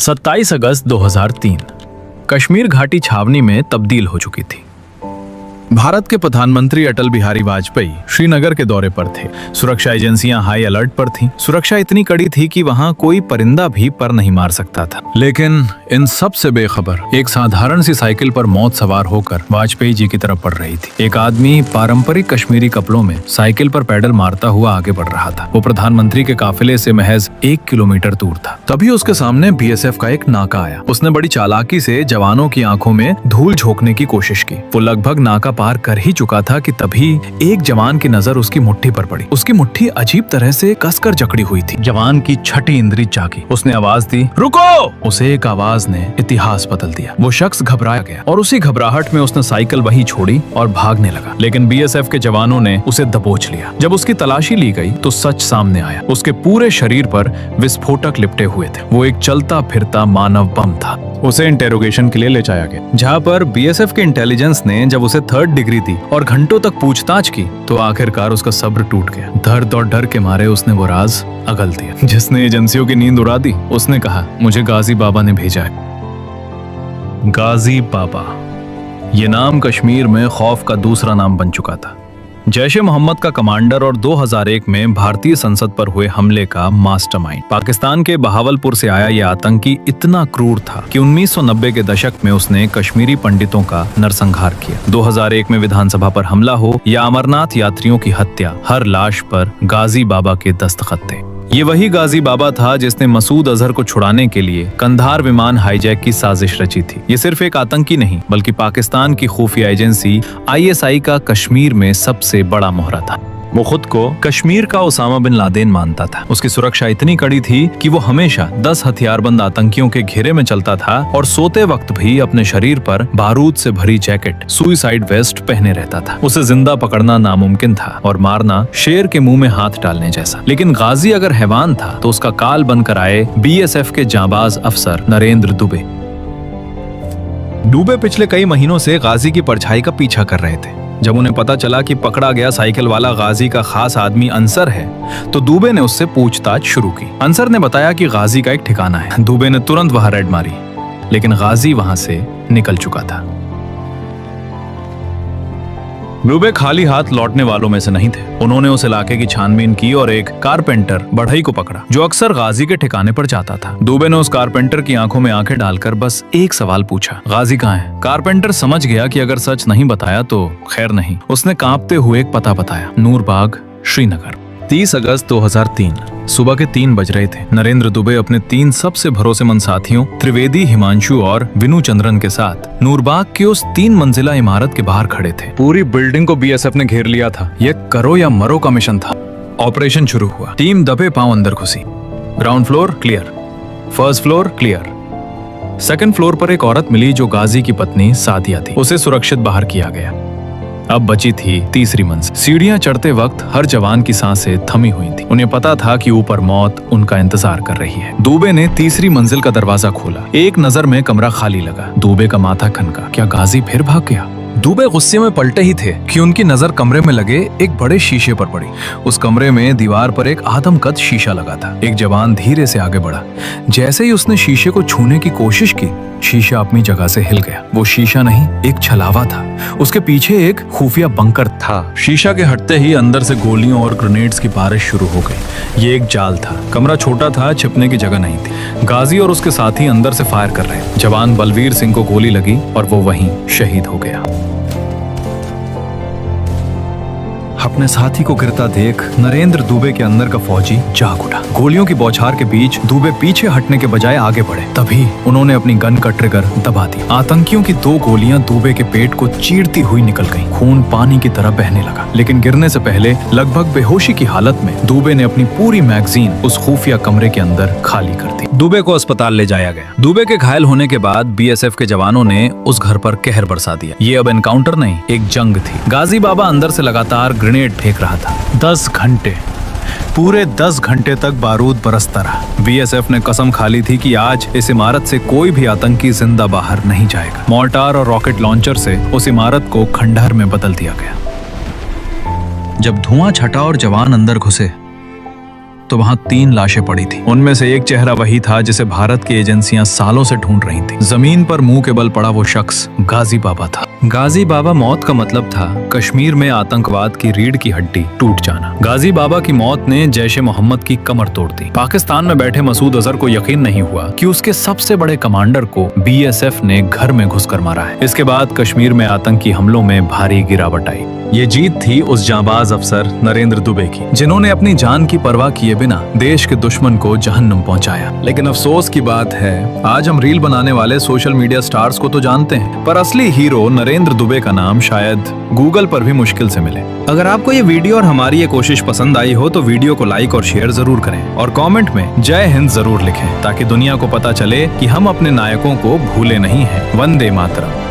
27 अगस्त 2003 कश्मीर घाटी छावनी में तब्दील हो चुकी थी। भारत के प्रधानमंत्री अटल बिहारी वाजपेयी श्रीनगर के दौरे पर थे। सुरक्षा एजेंसियां हाई अलर्ट पर थीं। सुरक्षा इतनी कड़ी थी कि वहां कोई परिंदा भी पर नहीं मार सकता था। लेकिन इन सब से बेखबर एक साधारण सी साइकिल पर मौत सवार होकर वाजपेयी जी की तरफ बढ़ रही थी। एक आदमी पारंपरिक कश्मीरी कपड़ों में साइकिल पर पैडल मारता हुआ आगे बढ़ रहा था। वो प्रधानमंत्री के काफिले से महज 1 किलोमीटर दूर था। तभी उसके सामने बीएसएफ का एक नाका आया। उसने बड़ी चालाकी से जवानों की आंखों में धूल झोंकने की कोशिश की। वो लगभग नाका पार कर ही चुका था कि तभी एक जवान की नजर उसकी मुट्ठी पर पड़ी। उसकी मुट्ठी अजीब तरह से कसकर जकड़ी हुई थी। जवान की छठी इंद्री जागी। उसने आवाज दी, रुको! उसे एक आवाज ने इतिहास बदल दिया। वो शख्स घबराया गया और उसी घबराहट में उसने साइकिल वहीं छोड़ी और भागने लगा। लेकिन बीएसएफ के जवानों ने उसे दबोच लिया। जब उसकी तलाशी ली गई तो सच सामने आया। उसके पूरे शरीर पर विस्फोटक लिपटे हुए थे। वो एक चलता फिरता मानव बम था। उसे इंटेरोगेशन के लिए ले जाया गया, जहाँ पर बीएसएफ के इंटेलिजेंस ने जब उसे 3rd डिग्री दी और घंटों तक पूछताछ की तो आखिरकार उसका सब्र टूट गया। दर्द और डर के मारे उसने वो राज अगल दिया जिसने एजेंसियों की नींद उड़ा दी। उसने कहा, मुझे गाजी बाबा ने भेजा है। गाजी बाबा, ये नाम कश्मीर में खौफ का दूसरा नाम बन चुका था। जैश-ए-मोहम्मद का कमांडर और 2001 में भारतीय संसद पर हुए हमले का मास्टरमाइंड। पाकिस्तान के बहावलपुर से आया यह आतंकी इतना क्रूर था कि 1990 के दशक में उसने कश्मीरी पंडितों का नरसंहार किया। 2001 में विधानसभा पर हमला हो या अमरनाथ यात्रियों की हत्या, हर लाश पर गाजी बाबा के दस्तखत थे। ये वही गाजी बाबा था जिसने मसूद अजहर को छुड़ाने के लिए कंधार विमान हाईजैक की साजिश रची थी। ये सिर्फ एक आतंकी नहीं बल्कि पाकिस्तान की खुफिया एजेंसी ISI का कश्मीर में सबसे बड़ा मोहरा था। वो खुद को कश्मीर का ओसामा बिन लादेन मानता था। उसकी सुरक्षा इतनी कड़ी थी कि वो हमेशा 10 हथियारबंद आतंकियों के घेरे में चलता था और सोते वक्त भी अपने शरीर पर बारूद से भरी जैकेट, सुइसाइड वेस्ट पहने रहता था। उसे जिंदा पकड़ना नामुमकिन था और मारना शेर के मुंह में हाथ डालने जैसा। लेकिन गाजी अगर हैवान था तो उसका काल बनकर आए BSF के जांबाज अफसर नरेंद्र दुबे। दुबे पिछले कई महीनों से गाजी की परछाई का पीछा कर रहे थे। जब उन्हें पता चला कि पकड़ा गया साइकिल वाला गाजी का खास आदमी अंसर है तो दुबे ने उससे पूछताछ शुरू की। अंसर ने बताया कि गाजी का एक ठिकाना है। दुबे ने तुरंत वहां रेड मारी, लेकिन गाजी वहां से निकल चुका था। दुबे खाली हाथ लौटने वालों में से नहीं थे। उन्होंने उस इलाके की छानबीन की और एक कारपेंटर बढ़ई को पकड़ा जो अक्सर गाजी के ठिकाने पर जाता था। दुबे ने उस कारपेंटर की आंखों में आंखें डालकर बस एक सवाल पूछा, गाजी कहाँ है? कारपेंटर समझ गया कि अगर सच नहीं बताया तो खैर नहीं। उसने कांपते हुए एक पता बताया, नूरबाग, श्रीनगर। 30 अगस्त 2003 सुबह के 3 बज रहे थे। नरेंद्र दुबे अपने 3 सबसे भरोसेमंद साथियों त्रिवेदी, हिमांशु और विनु चंद्रन के साथ नूरबाग की उस 3 मंजिला इमारत के बाहर खड़े थे। पूरी बिल्डिंग को BSF ने घेर लिया था। यह करो या मरो का मिशन था। ऑपरेशन शुरू हुआ। टीम दबे पांव अंदर घुसी। Ground floor clear, first floor clear. Second floor पर एक औरत मिली जो गाजी की पत्नी सादिया थी। उसे सुरक्षित बाहर किया गया। अब बची थी तीसरी मंजिल। सीढ़ियां चढ़ते वक्त हर जवान की सांसें थमी हुई थी। उन्हें पता था कि ऊपर मौत उनका इंतजार कर रही है। दुबे ने तीसरी मंजिल का दरवाजा खोला। एक नजर में कमरा खाली लगा। दुबे का माथा खनका। क्या गाजी फिर भाग गया? दुबे गुस्से में पलटे ही थे कि उनकी नजर कमरे में लगे एक बड़े शीशे पर पड़ी। उस कमरे में दीवार पर एक आदमकद शीशा लगा था। एक जवान धीरे से आगे बढ़ा। जैसे ही उसने शीशे को छूने की कोशिश की, शीशा अपनी जगह से हिल गया। वो शीशा नहीं, एक छलावा था। उसके पीछे एक खुफिया बंकर था। शीशा के हटते ही अंदर से गोलियों और ग्रेनेड्स की बारिश शुरू हो गई। ये एक जाल था। कमरा छोटा था, छिपने की जगह नहीं थी। गाजी और उसके साथी अंदर से फायर कर रहे। जवान बलवीर सिंह को गोली लगी और वो वहीं शहीद हो गया। अपने साथी को गिरता देख नरेंद्र दुबे के अंदर का फौजी जाग उठा। गोलियों की बौछार के बीच दुबे पीछे हटने के बजाय आगे बढ़े। तभी उन्होंने अपनी गन का ट्रिगर दबा दिया। आतंकियों की 2 गोलियां दुबे के पेट को चीरती हुई निकल गईं। खून पानी की तरह बहने लगा। लेकिन गिरने से पहले लगभग बेहोशी की हालत में दुबे ने अपनी पूरी मैगजीन उस खुफिया कमरे के अंदर खाली कर दी। दुबे को अस्पताल ले जाया गया। दुबे के घायल होने के बाद BSF के जवानों ने उस घर पर कहर बरसा दिया। ये अब एनकाउंटर नहीं, एक जंग थी। गाजी बाबा अंदर से लगातार ग्रेनेड फेंक रहा था। 10 घंटे, पूरे 10 घंटे तक बारूद बरसता रहा। BSF ने कसम खा ली थी कि आज इस इमारत से कोई भी आतंकी जिंदा बाहर नहीं जाएगा। मोर्टार और रॉकेट लॉन्चर से उस इमारत को खंडहर में बदल दिया गया। जब धुआं छटा और जवान अंदर घुसे तो वहाँ 3 लाशें पड़ी थी। उनमें से एक चेहरा वही था जिसे भारत की एजेंसियां सालों से ढूंढ रही थी। जमीन पर मुंह के बल पड़ा वो शख्स गाजी बाबा था। गाजी बाबा मौत का मतलब था कश्मीर में आतंकवाद की रीढ़ की हड्डी टूट जाना। गाजी बाबा की मौत ने जैशे मोहम्मद की कमर तोड़ दी। पाकिस्तान में बैठे मसूद अजहर को यकीन नहीं हुआ कि उसके सबसे बड़े कमांडर को बीएसएफ ने घर में घुसकर मारा है। इसके बाद कश्मीर में आतंकी हमलों में भारी गिरावट आई। ये जीत थी उस जांबाज अफसर नरेंद्र दुबे की, जिन्होंने अपनी जान की परवाह किए बिना देश के दुश्मन को जहन्नुम पहुंचाया। लेकिन अफसोस की बात है, आज हम रील बनाने वाले सोशल मीडिया स्टार्स को तो जानते हैं, पर असली हीरो नरेंद्र दुबे का नाम शायद गूगल पर भी मुश्किल से मिले। अगर आपको ये वीडियो और हमारी ये कोशिश पसंद आई हो तो वीडियो को लाइक और शेयर जरूर करें और कमेंट में जय हिंद जरूर लिखें, ताकि दुनिया को पता चले कि हम अपने नायकों को भूले नहीं हैं। वंदे मातरम।